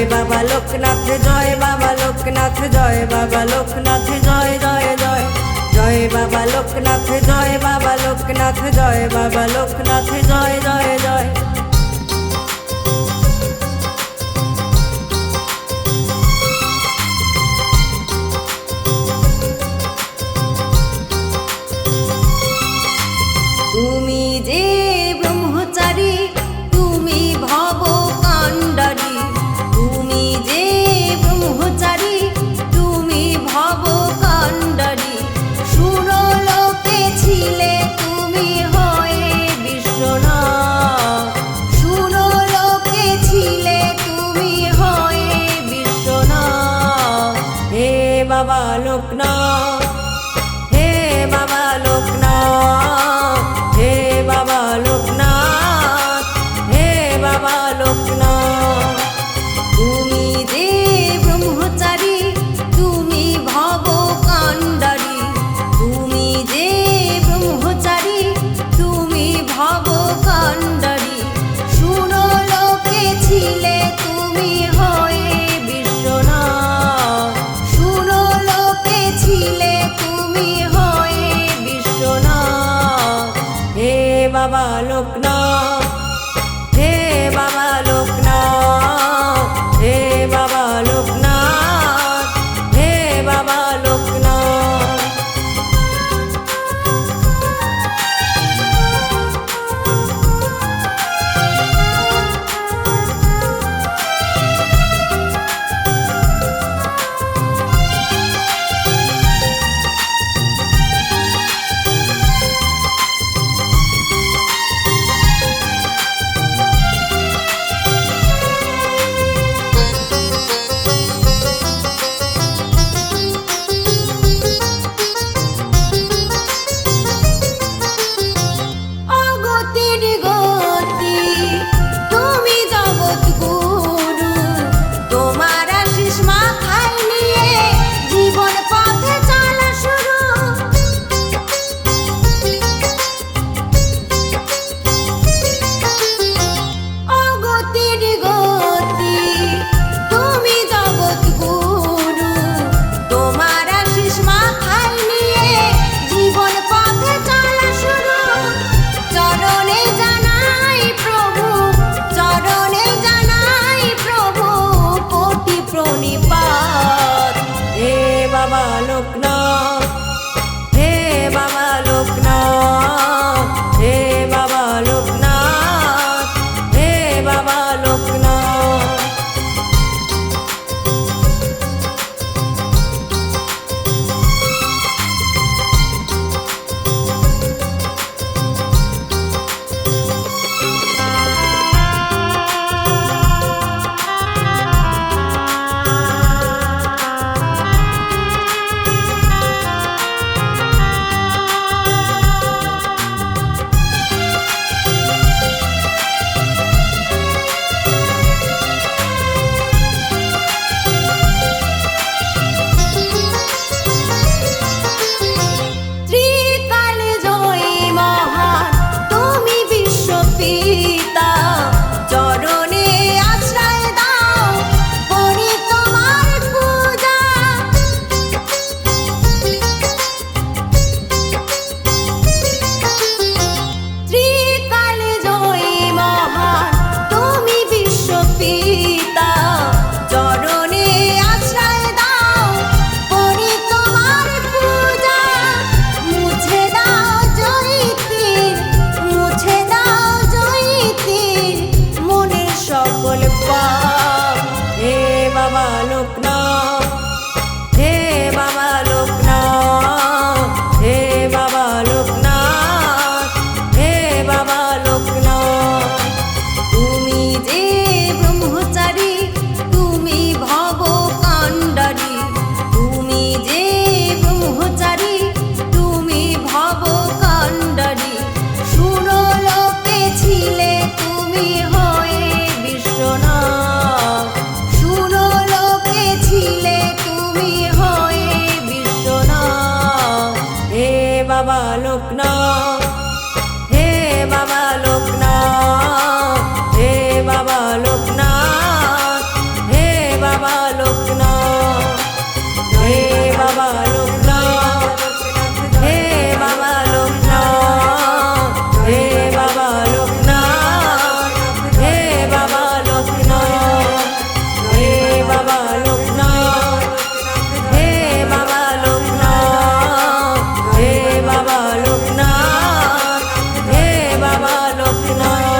বাবা লোকনাথ, জয় বাবা লোকনাথ, জয় বাবা লোকনাথ, জয় জয় জয়। জয় বাবা লোকনাথ, জয় বাবা লোকনাথ, জয় বাবা লোকনাথ, জয় জয় জয়। তুমি যে ব্রহ্মচারী, তুমি ভব কাণ্ডারী, তুমি যে ব্রহ্মচারী, তুমি ভব কাণ্ডারী। সুরলোকে ছিলে তুমি হয়ে বিশ্বনাথ, সুরলোকে ছিলে তুমি হয়ে বিশ্বনাথ। হে বাবা লোকনাথ, হে বাবা লোকনাথ, হে বাবা লোকনাথ, হে বাবা লোকনাথ। তুমি যে ব্রহ্মচারী, তুমি ভব কাণ্ডারী, তুমি যে ব্রহ্মচারী, তুমি ভব কাণ্ডারী। সুরলোকে ছিলে তুমি হয়ে বিশ্বনাথ, সুরলোকে ছিলে তুমি হয়ে বিশ্বনাথ। হে বাবা লোকনাথ, হে বাবা লোকনাথ, হে বাবা লোকনাথ, হে বাবা লোকনাথ। জয়